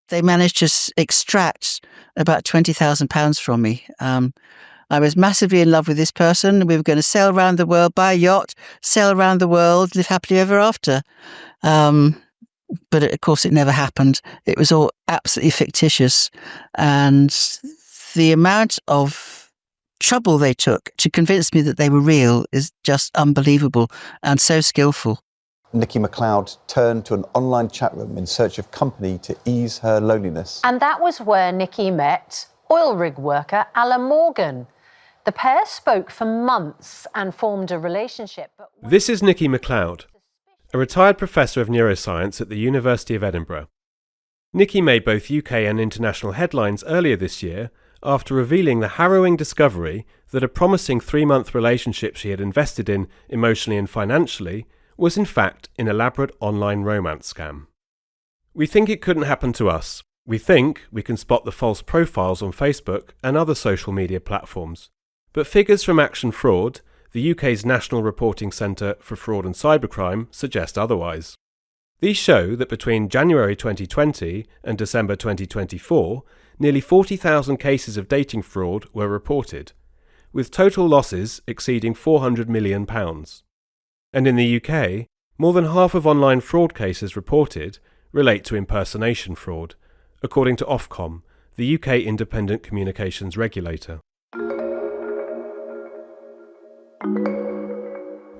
they managed to extract about £20,000 from me. I was massively in love with this person. We were going to sail around the world, buy a yacht, sail around the world, live happily ever after. But of course, it never happened. It was all absolutely fictitious. And the amount of trouble they took to convince me that they were real is just unbelievable and so skillful. Nikki MacLeod turned to an online chat room in search of company to ease her loneliness. And that was where Nikki met oil rig worker Alan Morgan. The pair spoke for months and formed a relationship. This is Nikki MacLeod, a retired professor of neuroscience at the University of Edinburgh. Nikki made both UK and international headlines earlier this year after revealing the harrowing discovery that a promising 3-month relationship she had invested in emotionally and financially was in fact an elaborate online romance scam. We think it couldn't happen to us. We think we can spot the false profiles on Facebook and other social media platforms. But figures from Action Fraud, the UK's National Reporting Centre for Fraud and Cybercrime, suggest otherwise. These show that between January 2020 and December 2024, nearly 40,000 cases of dating fraud were reported, with total losses exceeding £400 million. And in the UK, more than half of online fraud cases reported relate to impersonation fraud, according to Ofcom, the UK independent communications regulator.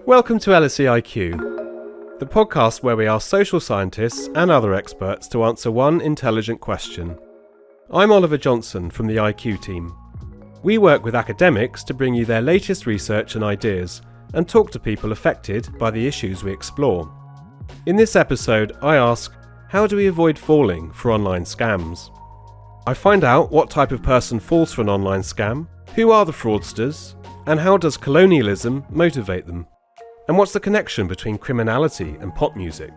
Welcome to LSE IQ, the podcast where we ask social scientists and other experts to answer one intelligent question. I'm Oliver Johnson from the IQ team. We work with academics to bring you their latest research and ideas and talk to people affected by the issues we explore. In this episode, I ask, how do we avoid falling for online scams? I find out what type of person falls for an online scam, who are the fraudsters, and how does colonialism motivate them? And what's the connection between criminality and pop music?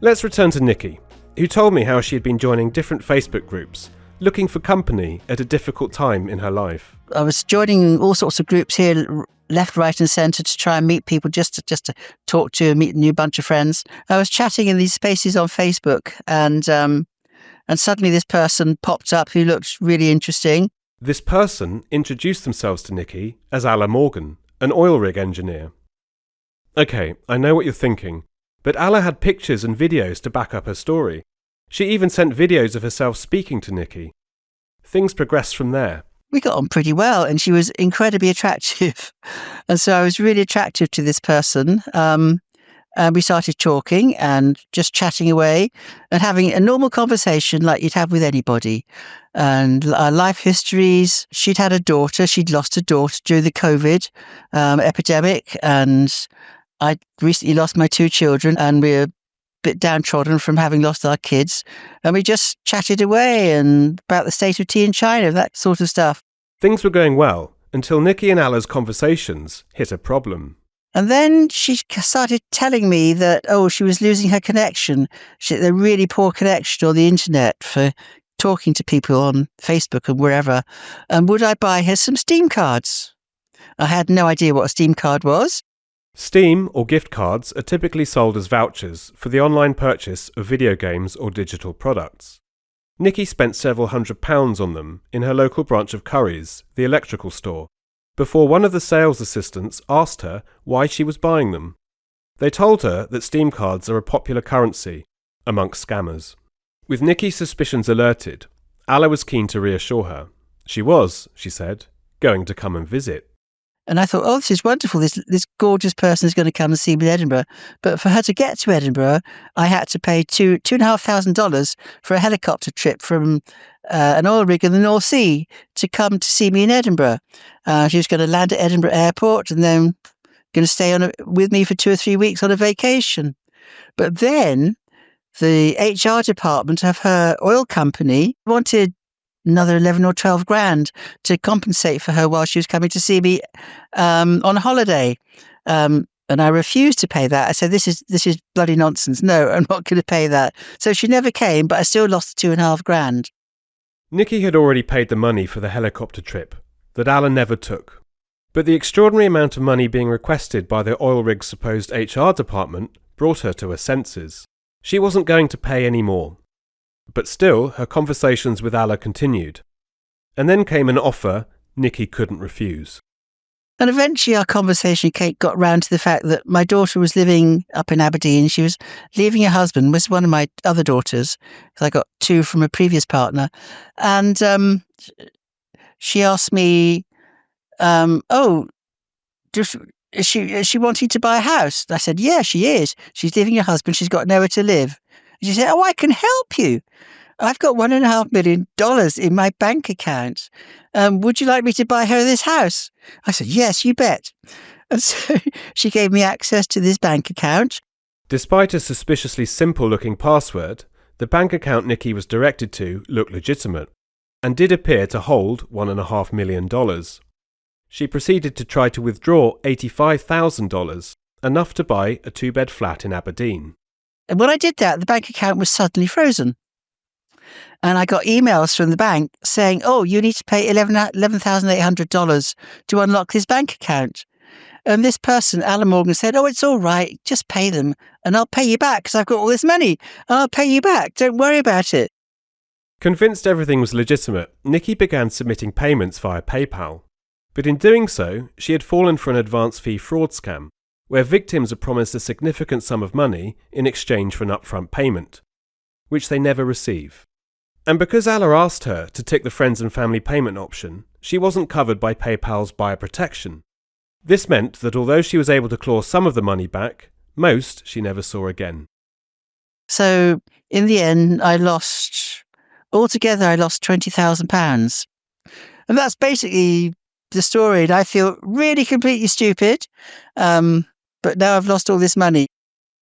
Let's return to Nikki, who told me how she had been joining different Facebook groups, looking for company at a difficult time in her life. I was joining all sorts of groups here, left, right and centre, to try and meet people, just to talk to and meet a new bunch of friends. I was chatting in these spaces on Facebook and suddenly this person popped up who looked really interesting. This person introduced themselves to Nikki as Alan Morgan, an oil rig engineer. Okay, I know what you're thinking, but Alla had pictures and videos to back up her story. She even sent videos of herself speaking to Nikki. Things progressed from there. We got on pretty well and she was incredibly attractive. And so I was really attracted to this person. And we started talking and just chatting away and having a normal conversation like you'd have with anybody. And our life histories, she'd had a daughter. She'd lost a daughter during the COVID epidemic. And I'd recently lost my 2 children and we were a bit downtrodden from having lost our kids. And we just chatted away and about the state of tea in China, that sort of stuff. Things were going well until Nikki and Alla's conversations hit a problem. And then she started telling me that, she was losing her connection. She had a really poor connection on the internet for talking to people on Facebook and wherever. And would I buy her some Steam cards? I had no idea what a Steam card was. Steam or gift cards are typically sold as vouchers for the online purchase of video games or digital products. Nikki spent several £100s on them in her local branch of Currys, the electrical store, before one of the sales assistants asked her why she was buying them. They told her that Steam cards are a popular currency amongst scammers. With Nikki's suspicions alerted, Alla was keen to reassure her. She was, she said, going to come and visit. And I thought, this is wonderful. This gorgeous person is going to come and see me in Edinburgh. But for her to get to Edinburgh, I had to pay $2,500 for a helicopter trip from an oil rig in the North Sea to come to see me in Edinburgh. She was going to land at Edinburgh Airport and then going to stay with me for 2 or 3 weeks on a vacation. But then the HR department of her oil company wanted another 11 or 12 grand to compensate for her while she was coming to see me on holiday. And I refused to pay that. I said, this is bloody nonsense. No, I'm not going to pay that. So she never came, but I still lost the 2.5 grand. Nikki had already paid the money for the helicopter trip that Alan never took. But the extraordinary amount of money being requested by the oil rig's supposed HR department brought her to her senses. She wasn't going to pay any more. But still, her conversations with Allah continued. And then came an offer Nikki couldn't refuse. And eventually our conversation, Kate, got round to the fact that my daughter was living up in Aberdeen. She was leaving her husband, was one of my other daughters, because I got two from a previous partner. And she asked me, is she wanting to buy a house? I said, yeah, she is. She's leaving her husband. She's got nowhere to live. And she said, I can help you. I've got $1.5 million in my bank account. Would you like me to buy her this house? I said, yes, you bet. And so she gave me access to this bank account. Despite a suspiciously simple-looking password, the bank account Nikki was directed to looked legitimate and did appear to hold $1.5 million. She proceeded to try to withdraw $85,000, enough to buy a two-bed flat in Aberdeen. And when I did that, the bank account was suddenly frozen. And I got emails from the bank saying, you need to pay $11,800 to unlock this bank account. And this person, Alan Morgan, said, it's all right, just pay them and I'll pay you back because I've got all this money. I'll pay you back. Don't worry about it. Convinced everything was legitimate, Nikki began submitting payments via PayPal. But in doing so, she had fallen for an advance fee fraud scam, where victims are promised a significant sum of money in exchange for an upfront payment, which they never receive. And because Allah asked her to tick the friends and family payment option, she wasn't covered by PayPal's buyer protection. This meant that although she was able to claw some of the money back, most she never saw again. So in the end, altogether I lost £20,000. And that's basically the story. And I feel really completely stupid, but now I've lost all this money.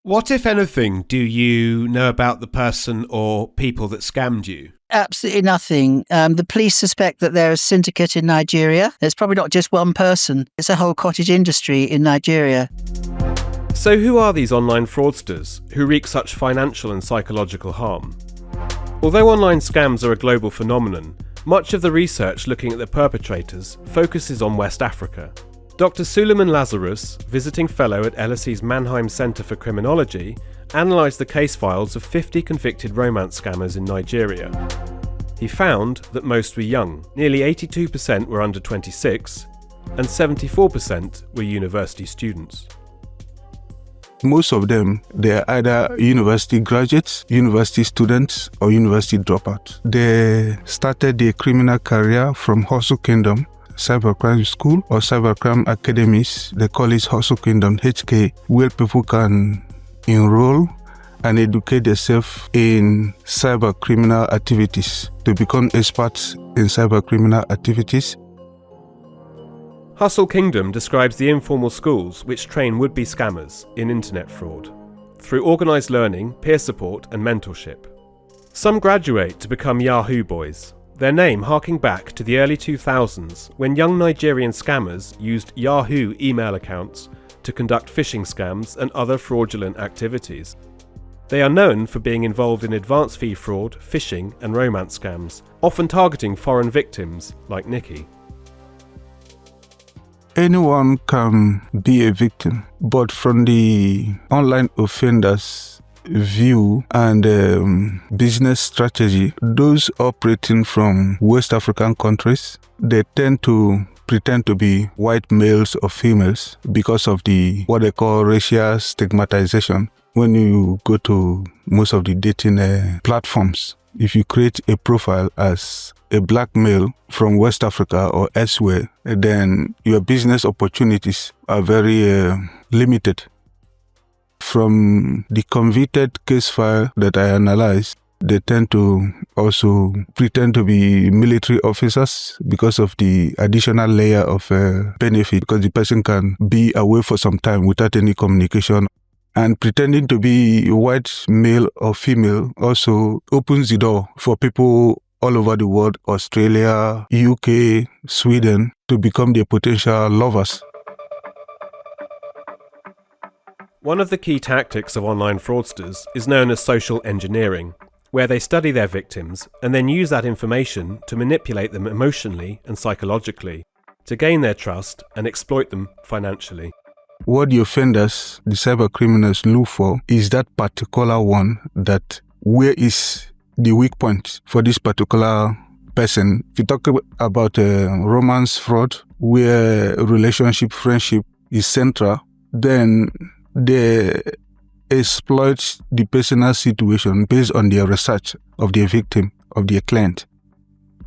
What, if anything, do you know about the person or people that scammed you? Absolutely nothing. The police suspect that they're a syndicate in Nigeria. It's probably not just one person. It's a whole cottage industry in Nigeria. So who are these online fraudsters who wreak such financial and psychological harm? Although online scams are a global phenomenon, much of the research looking at the perpetrators focuses on West Africa. Dr. Suleman Lazarus, visiting fellow at LSE's Mannheim Centre for Criminology, analysed the case files of 50 convicted romance scammers in Nigeria. He found that most were young, nearly 82% were under 26, and 74% were university students. Most of them, they are either university graduates, university students, or university dropouts. They started their criminal career from Hustle Kingdom, Cybercrime School or Cybercrime Academies. They call it Hustle Kingdom, HK, where people can enroll and educate themselves in cyber criminal activities to become experts in cyber criminal activities. Hustle Kingdom describes the informal schools which train would-be scammers in internet fraud through organised learning, peer support and mentorship. Some graduate to become Yahoo boys, their name harking back to the early 2000s when young Nigerian scammers used Yahoo email accounts to conduct phishing scams and other fraudulent activities. They are known for being involved in advance fee fraud, phishing and romance scams, often targeting foreign victims like Nikki. Anyone can be a victim, but from the online offenders' view and business strategy, those operating from West African countries, they tend to pretend to be white males or females because of what they call racial stigmatization. When you go to most of the dating platforms, if you create a profile as a black male from West Africa or elsewhere, then your business opportunities are very limited. From the convicted case file that I analyzed, they tend to also pretend to be military officers because of the additional layer of benefit, because the person can be away for some time without any communication. And pretending to be white male or female also opens the door for people all over the world, Australia, UK, Sweden, to become their potential lovers. One of the key tactics of online fraudsters is known as social engineering, where they study their victims and then use that information to manipulate them emotionally and psychologically, to gain their trust and exploit them financially. What the offenders, the cyber criminals, look for is that particular one that where is the weak point for this particular person. If you talk about romance fraud, where relationship, friendship is central, then they exploit the personal situation based on their research of their victim, of their client.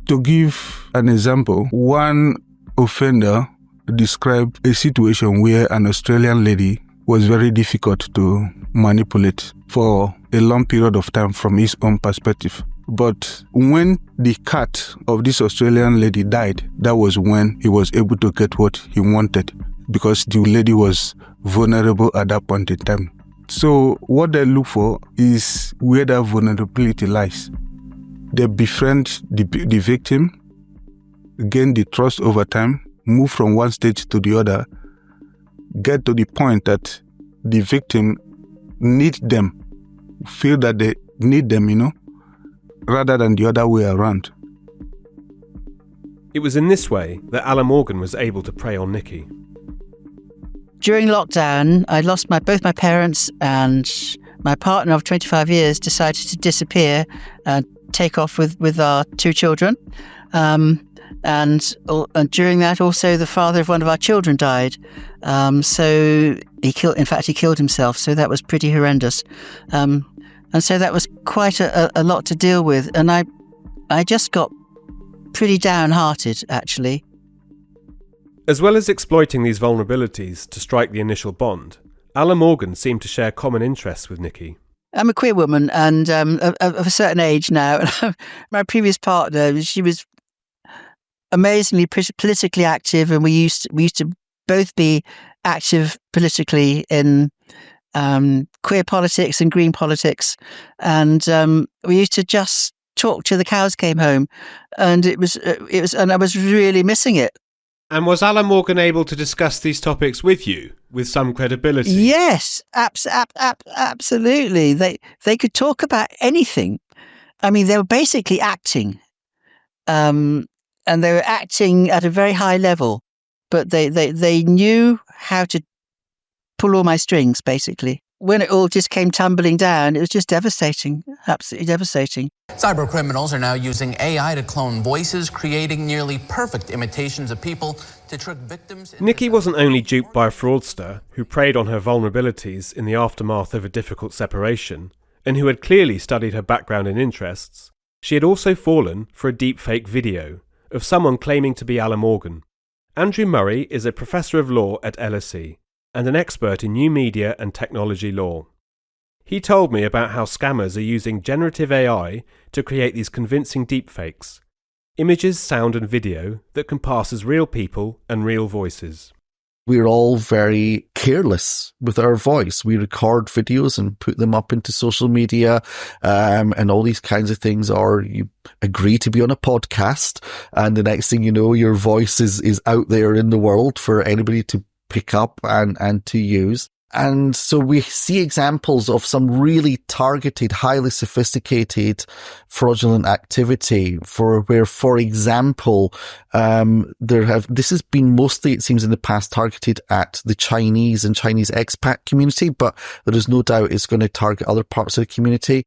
To give an example, one offender described a situation where an Australian lady was very difficult to manipulate for a long period of time from his own perspective. But when the cat of this Australian lady died, that was when he was able to get what he wanted, because the lady was vulnerable at that point in time. So what they look for is where that vulnerability lies. They befriend the victim, gain the trust over time, move from one stage to the other, get to the point that the victim needs them, feel that they need them, rather than the other way around. It was in this way that Alan Morgan was able to prey on Nikki. During lockdown, I lost both my parents, and my partner of 25 years decided to disappear and take off with our 2 children. And during that, also the father of one of our children died. So he killed himself. So that was pretty horrendous. And so that was quite a lot to deal with. And I just got pretty downhearted, actually. As well as exploiting these vulnerabilities to strike the initial bond, Alan Morgan seemed to share common interests with Nikki. I'm a queer woman and of a certain age now. My previous partner, she was amazingly politically active, and we used to both be active politically in queer politics and green politics, and we used to just talk till the cows came home, and it was, and I was really missing it. And was Alan Morgan able to discuss these topics with you with some credibility? Yes, absolutely. They could talk about anything. I mean, they were basically acting, and they were acting at a very high level. But they knew how to pull all my strings, basically. When it all just came tumbling down, it was just devastating, absolutely devastating. Cyber criminals are now using AI to clone voices, creating nearly perfect imitations of people to trick victims. Nikki wasn't only duped by a fraudster who preyed on her vulnerabilities in the aftermath of a difficult separation, and who had clearly studied her background and interests. She had also fallen for a deepfake video of someone claiming to be Alan Morgan. Andrew Murray is a professor of law at LSE and an expert in new media and technology law. He told me about how scammers are using generative AI to create these convincing deepfakes, images, sound and video that can pass as real people and real voices. We're all very careless with our voice. We record videos and put them up into social media, and all these kinds of things. Or you agree to be on a podcast, and the next thing you know, your voice is out there in the world for anybody to pick up and to use. And so we see examples of some really targeted, highly sophisticated fraudulent activity where, for example, this has been mostly, it seems in the past, targeted at the Chinese and Chinese expat community, but there is no doubt it's going to target other parts of the community.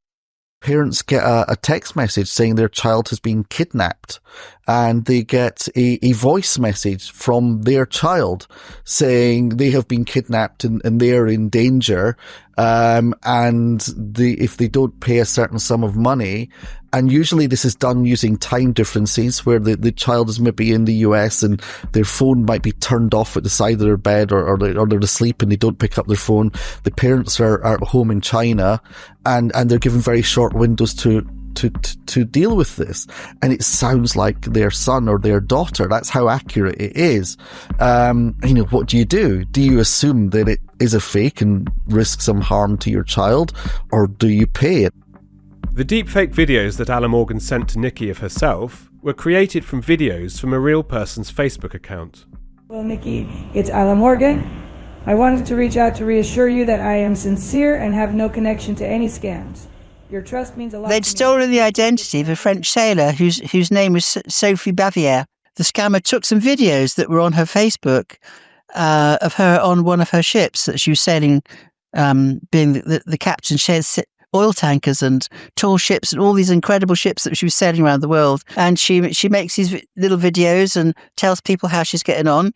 Parents get a text message saying their child has been kidnapped, and they get a voice message from their child saying they have been kidnapped and they're in danger, and if they don't pay a certain sum of money, and usually this is done using time differences where the child is maybe in the US and their phone might be turned off at the side of their bed, or they're asleep and they don't pick up their phone. The parents are at home in China, and they're given very short windows to deal with this. And it sounds like their son or their daughter. That's how accurate it is. What do? Do you assume that it is a fake and risk some harm to your child, or do you pay it? The deepfake videos that Alan Morgan sent to Nikki of herself were created from videos from a real person's Facebook account. Well, Nikki, it's Alan Morgan. I wanted to reach out to reassure you that I am sincere and have no connection to any scams. Your trust means a lot. They'd stolen the identity of a French sailor whose name was Sophie Bavière. The scammer took some videos that were on her Facebook of her on one of her ships that she was sailing, being the captain, oil tankers and tall ships and all these incredible ships that she was sailing around the world. And she makes these little videos and tells people how she's getting on.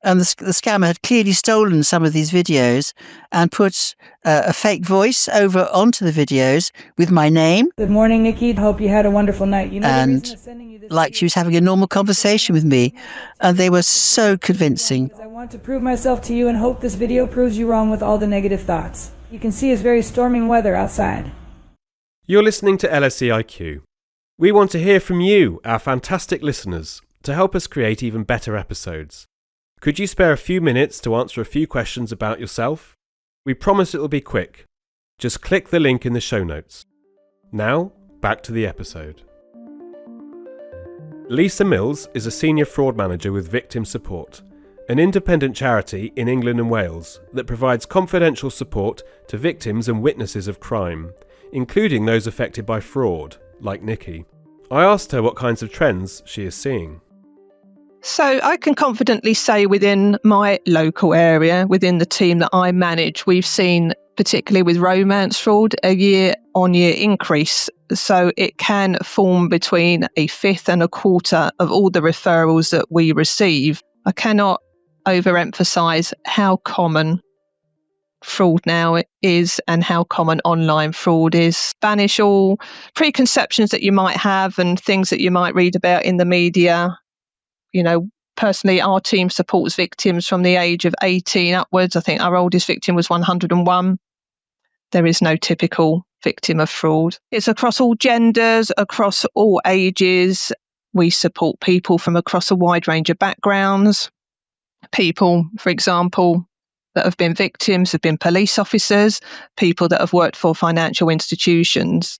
And the scammer had clearly stolen some of these videos and put a fake voice over onto the videos with my name. Good morning, Nikki. Hope you had a wonderful night. You know, And like she was having a normal conversation with me. And they were so convincing. I want to prove myself to you and hope this video proves you wrong with all the negative thoughts. You can see it's very storming weather outside. You're listening to LSE IQ. We want to hear from you, our fantastic listeners, to help us create even better episodes. Could you spare a few minutes to answer a few questions about yourself? We promise it'll be quick. Just click the link in the show notes. Now, back to the episode. Lisa Mills is a senior fraud manager with Victim Support, an independent charity in England and Wales that provides confidential support to victims and witnesses of crime, including those affected by fraud, like Nikki. I asked her what kinds of trends she is seeing. So I can confidently say within my local area, within the team that I manage, we've seen, particularly with romance fraud, a year-on-year increase. So it can form between a fifth and a quarter of all the referrals that we receive. I cannot overemphasize how common fraud now is and how common online fraud is. Banish all preconceptions that you might have and things that you might read about in the media. You know, personally, our team supports victims from the age of 18 upwards. I think our oldest victim was 101. There is no typical victim of fraud. It's across all genders, across all ages. We support people from across a wide range of backgrounds. People, for example, that have been victims have been police officers, people that have worked for financial institutions.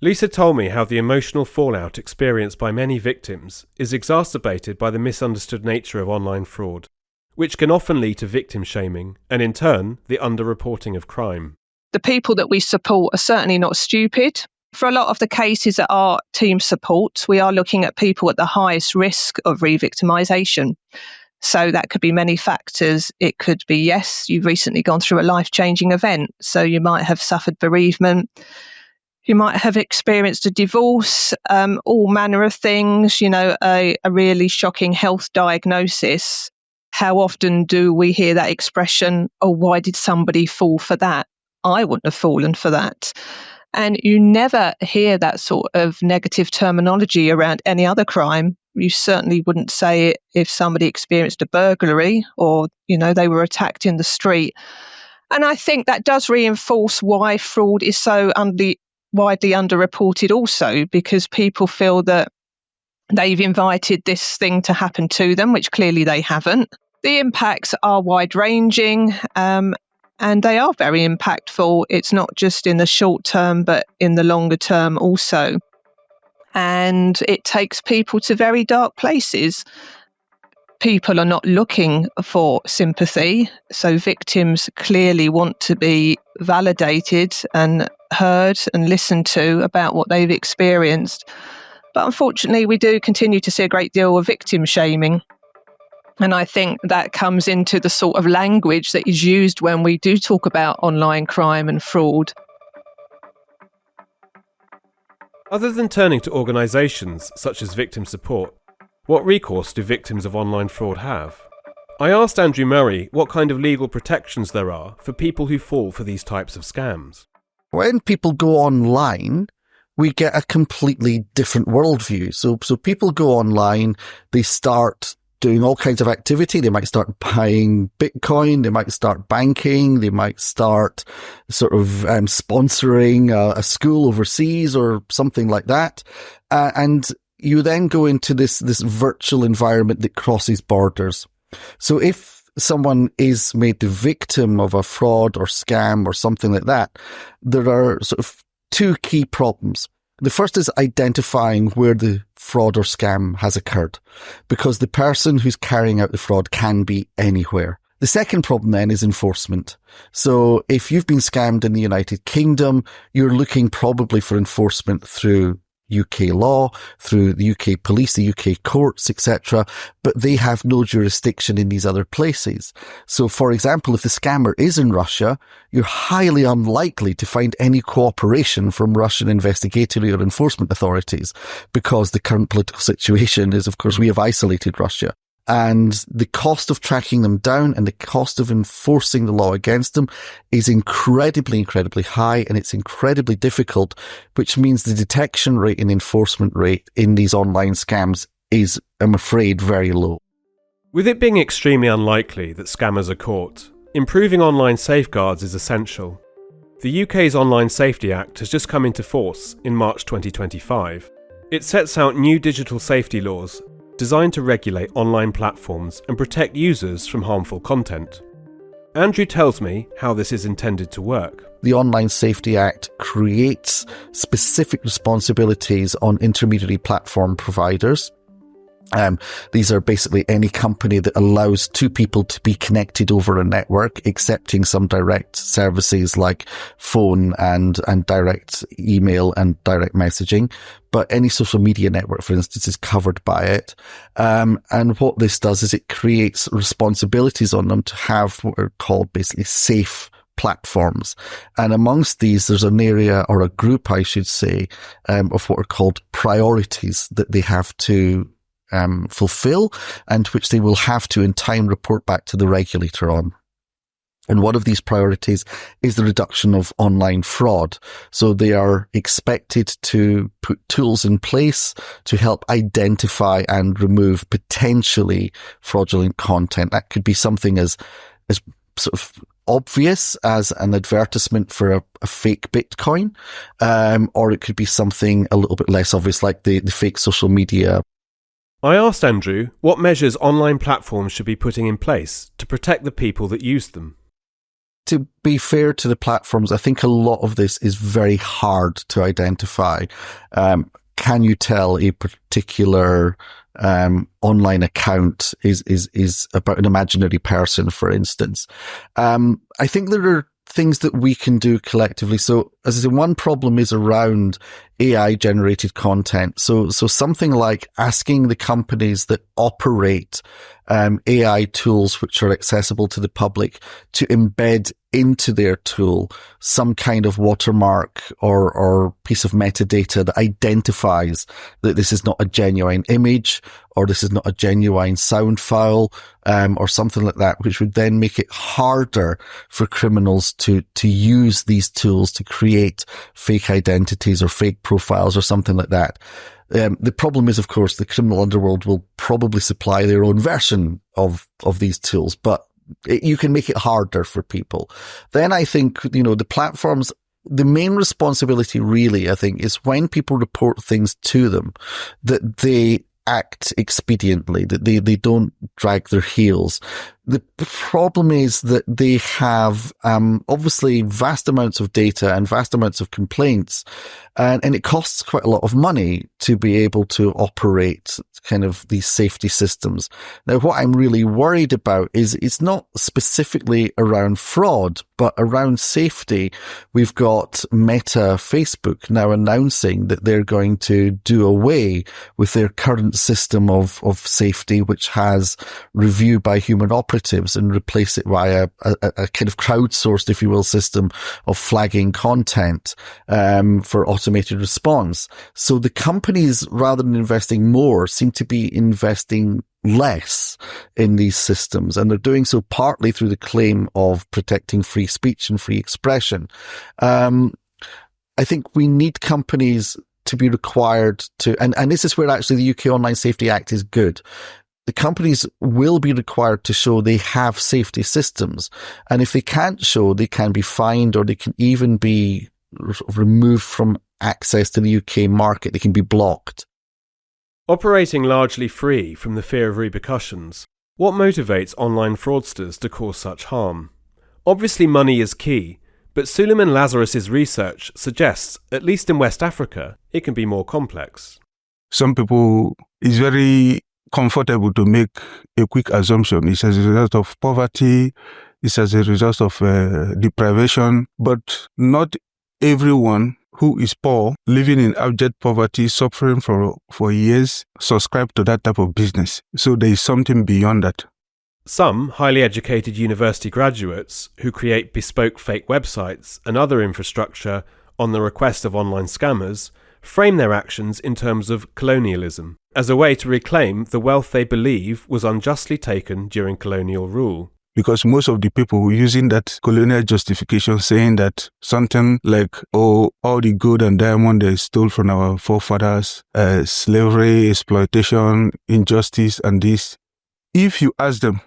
Lisa told me how the emotional fallout experienced by many victims is exacerbated by the misunderstood nature of online fraud, which can often lead to victim shaming and, in turn, the underreporting of crime. The people that we support are certainly not stupid. For a lot of the cases that our team supports, we are looking at people at the highest risk of re-victimisation. So that could be many factors. It could be, yes, you've recently gone through a life-changing event, so you might have suffered bereavement. You might have experienced a divorce, all manner of things, you know, a really shocking health diagnosis. How often do we hear that expression, oh, why did somebody fall for that? I wouldn't have fallen for that. And you never hear that sort of negative terminology around any other crime. You certainly wouldn't say it if somebody experienced a burglary or, you know, they were attacked in the street. And I think that does reinforce why fraud is so widely underreported also, because people feel that they've invited this thing to happen to them, which clearly they haven't. The impacts are wide-ranging and they are very impactful. It's not just in the short term, but in the longer term also. And it takes people to very dark places. People are not looking for sympathy, so victims clearly want to be validated and heard and listened to about what they've experienced. But unfortunately, we do continue to see a great deal of victim shaming. And I think that comes into the sort of language that is used when we do talk about online crime and fraud. Other than turning to organisations such as Victim Support, what recourse do victims of online fraud have? I asked Andrew Murray what kind of legal protections there are for people who fall for these types of scams. When people go online, we get a completely different worldview. So people go online, they start doing all kinds of activity. They might start buying Bitcoin, they might start banking, they might start sort of sponsoring a school overseas or something like that. And you then go into this virtual environment that crosses borders. So if someone is made the victim of a fraud or scam or something like that, there are sort of two key problems. The first is identifying where the fraud or scam has occurred, because the person who's carrying out the fraud can be anywhere. The second problem then is enforcement. So if you've been scammed in the United Kingdom, you're looking probably for enforcement through UK law, through the UK police, the UK courts, etc., but they have no jurisdiction in these other places. So, for example, if the scammer is in Russia, you're highly unlikely to find any cooperation from Russian investigatory or enforcement authorities, because the current political situation is, of course, we have isolated Russia. And the cost of tracking them down and the cost of enforcing the law against them is incredibly, incredibly high, and it's incredibly difficult, which means the detection rate and enforcement rate in these online scams is, I'm afraid, very low. With it being extremely unlikely that scammers are caught, improving online safeguards is essential. The UK's Online Safety Act has just come into force in March 2025. It sets out new digital safety laws designed to regulate online platforms and protect users from harmful content. Andrew tells me how this is intended to work. The Online Safety Act creates specific responsibilities on intermediary platform providers. These are basically any company that allows two people to be connected over a network, accepting some direct services like phone and direct email and direct messaging. But any social media network, for instance, is covered by it. And what this does is it creates responsibilities on them to have what are called basically safe platforms. And amongst these, there's an area, or a group, I should say, of what are called priorities that they have to fulfill, and which they will have to in time report back to the regulator on. And one of these priorities is the reduction of online fraud. So they are expected to put tools in place to help identify and remove potentially fraudulent content. That could be something as sort of obvious as an advertisement for a fake Bitcoin, or it could be something a little bit less obvious, like the fake social media. I asked Andrew what measures online platforms should be putting in place to protect the people that use them. To be fair to the platforms, I think a lot of this is very hard to identify. Can you tell a particular online account is about an imaginary person, for instance? I think there are things that we can do collectively. So, as I said, one problem is around AI generated content. So something like asking the companies that operate AI tools which are accessible to the public to embed into their tool some kind of watermark or piece of metadata that identifies that this is not a genuine image, or this is not a genuine sound file, or something like that, which would then make it harder for criminals to use these tools to create fake identities or fake profiles or something like that. The problem is, of course, the criminal underworld will probably supply their own version of these tools, but you can make it harder for people. Then I think, the platforms, the main responsibility really, I think, is when people report things to them, that they act expediently, that they don't drag their heels. The problem is that they have obviously vast amounts of data and vast amounts of complaints, and it costs quite a lot of money to be able to operate kind of these safety systems. Now, what I'm really worried about is it's not specifically around fraud, but around safety. We've got Meta, Facebook now announcing that they're going to do away with their current system of safety, which has review by human operatives, and replace it via a kind of crowdsourced, if you will, system of flagging content for automated response. So the companies, rather than investing more, seem to be investing less in these systems, and they're doing so partly through the claim of protecting free speech and free expression. I think we need companies to be required to, and this is where actually the UK Online Safety Act is good. The companies will be required to show they have safety systems. And if they can't show, they can be fined, or they can even be removed from access to the UK market. They can be blocked. Operating largely free from the fear of repercussions, what motivates online fraudsters to cause such harm? Obviously money is key, but Suleman Lazarus' research suggests, at least in West Africa, it can be more complex. Some people, it's very comfortable to make a quick assumption. It's as a result of poverty, it's as a result of deprivation, but not everyone who is poor, living in abject poverty, suffering for years, subscribe to that type of business. So there is something beyond that. Some highly educated university graduates who create bespoke fake websites and other infrastructure on the request of online scammers frame their actions in terms of colonialism, as a way to reclaim the wealth they believe was unjustly taken during colonial rule. Because most of the people using that colonial justification saying that something like, oh, all the gold and diamond they stole from our forefathers, slavery, exploitation, injustice, and this. If you ask them,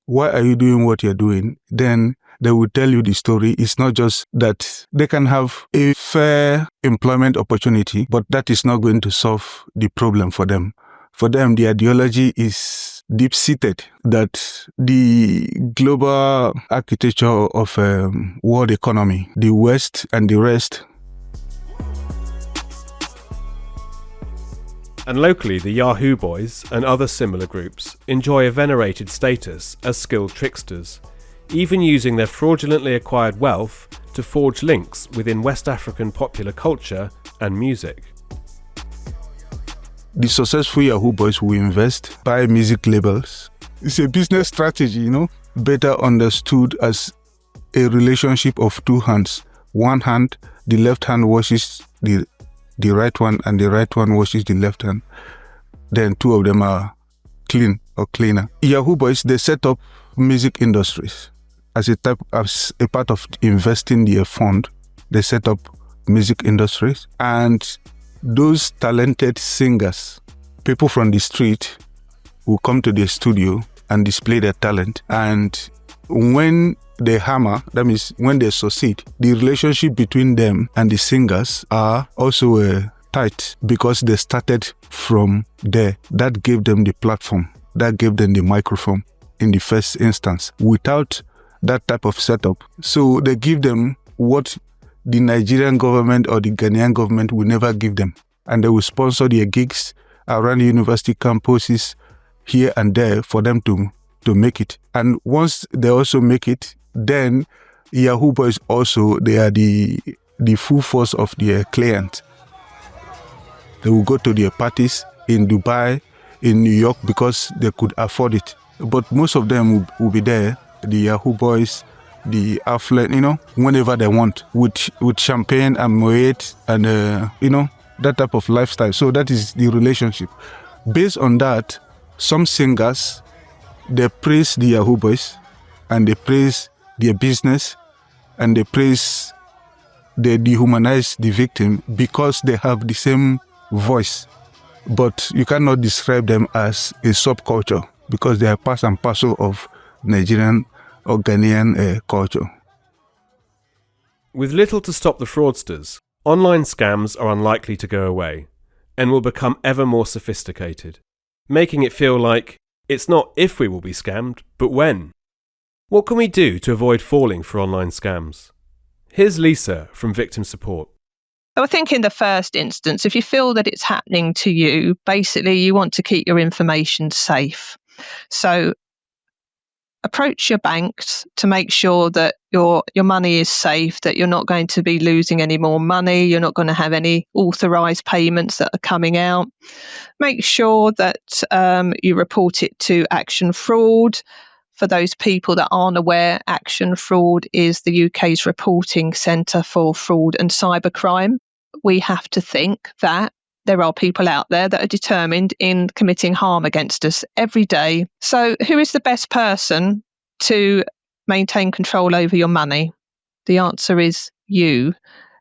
why are you doing what you're doing? Then they will tell you the story. It's not just that they can have a fair employment opportunity, but that is not going to solve the problem for them. For them, the ideology is deep-seated, that the global architecture of world economy, the West and the rest. And locally, the Yahoo Boys and other similar groups enjoy a venerated status as skilled tricksters, even using their fraudulently acquired wealth to forge links within West African popular culture and music. The successful Yahoo Boys will invest, buy music labels. It's a business strategy, better understood as a relationship of two hands. One hand, the left hand washes the right one, and the right one washes the left hand. Then two of them are clean or cleaner. Yahoo Boys, they set up music industries. As a part of investing their fund, they set up music industries. And those talented singers, people from the street, will come to the studio and display their talent. And when they hammer, that means when they succeed, the relationship between them and the singers are also tight because they started from there. That gave them the platform. That gave them the microphone in the first instance. Without that type of setup, so they give them what the Nigerian government or the Ghanaian government will never give them. And they will sponsor their gigs around university campuses here and there for them to make it. And once they also make it, then Yahoo Boys also, they are the full force of their client. They will go to their parties in Dubai, in New York, because they could afford it. But most of them will be there, the Yahoo Boys, the affluent, whenever they want, with champagne and Moet and, that type of lifestyle. So that is the relationship. Based on that, some singers, they praise the Yahoo Boys and they praise their business and they dehumanize the victim because they have the same voice. But you cannot describe them as a subculture because they are part and parcel of Nigerian or Ghanaian culture. With little to stop the fraudsters, online scams are unlikely to go away and will become ever more sophisticated, making it feel like it's not if we will be scammed, but when. What can we do to avoid falling for online scams? Here's Lisa from Victim Support. I think in the first instance, if you feel that it's happening to you, basically you want to keep your information safe. So approach your banks to make sure that your money is safe, that you're not going to be losing any more money, you're not going to have any authorised payments that are coming out. Make sure that you report it to Action Fraud. For those people that aren't aware, Action Fraud is the UK's reporting centre for fraud and cybercrime. We have to think that there are people out there that are determined in committing harm against us every day. So who is the best person to maintain control over your money? The answer is you.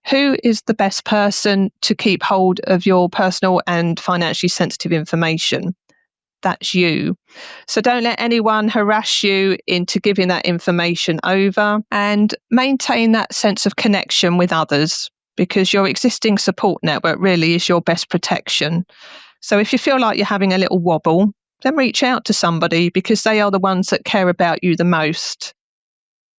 Who is the best person to keep hold of your personal and financially sensitive information? That's you. So don't let anyone harass you into giving that information over, and maintain that sense of connection with others, because your existing support network really is your best protection. So if you feel like you're having a little wobble, then reach out to somebody because they are the ones that care about you the most.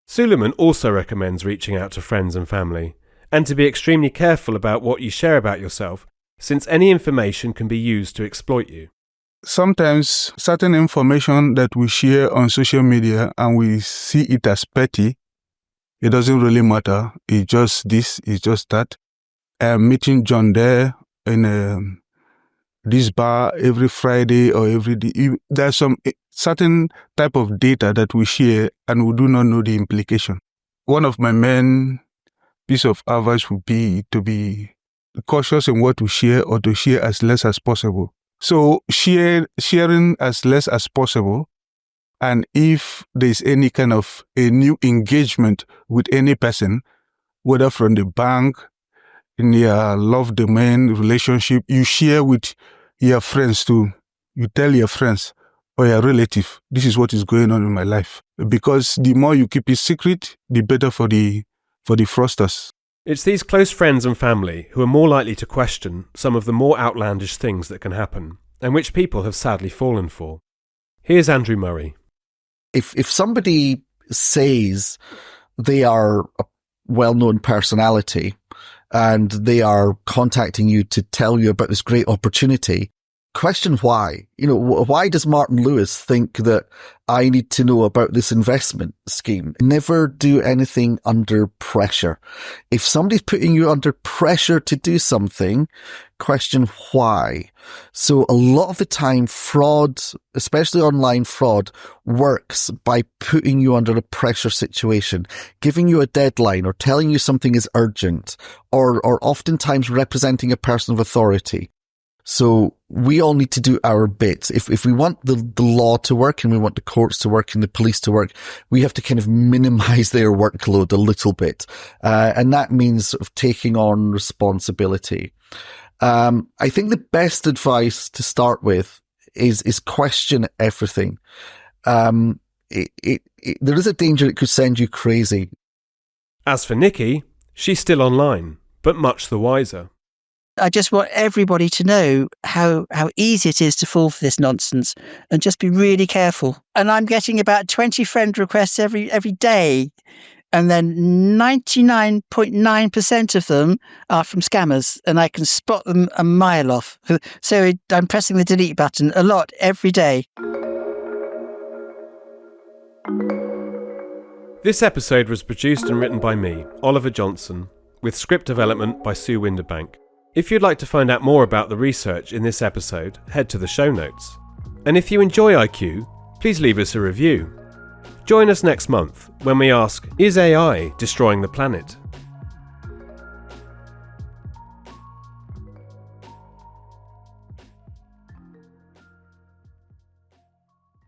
Suleman also recommends reaching out to friends and family, and to be extremely careful about what you share about yourself, since any information can be used to exploit you. Sometimes certain information that we share on social media and we see it as petty, it doesn't really matter. It's just this, it's just that. I'm meeting John there in this bar every Friday or every day. There's some certain type of data that we share and we do not know the implication. One of my main piece of advice would be to be cautious in what we share or to share as less as possible. So sharing as less as possible. And if there's any kind of a new engagement with any person, whether from the bank, in your love domain relationship, you share with your friends too. You tell your friends or your relative, this is what is going on in my life. Because the more you keep it secret, the better for the fraudsters. It's these close friends and family who are more likely to question some of the more outlandish things that can happen, and which people have sadly fallen for. Here's Andrew Murray. If somebody says they are a well-known personality and they are contacting you to tell you about this great opportunity, question why. Why does Martin Lewis think that I need to know about this investment scheme? Never do anything under pressure. If somebody's putting you under pressure to do something, question why. So a lot of the time, fraud, especially online fraud, works by putting you under a pressure situation, giving you a deadline or telling you something is urgent, or oftentimes representing a person of authority. So we all need to do our bit. If we want the law to work and we want the courts to work and the police to work, we have to kind of minimize their workload a little bit. And that means sort of taking on responsibility. I think the best advice to start with is question everything. There is a danger it could send you crazy. As for Nikki, she's still online, but much the wiser. I just want everybody to know how easy it is to fall for this nonsense and just be really careful. And I'm getting about 20 friend requests every day. And then 99.9% of them are from scammers, and I can spot them a mile off. So I'm pressing the delete button a lot every day. This episode was produced and written by me, Oliver Johnson, with script development by Sue Winderbank. If you'd like to find out more about the research in this episode, head to the show notes. And if you enjoy IQ, please leave us a review. Join us next month when we ask, is AI destroying the planet?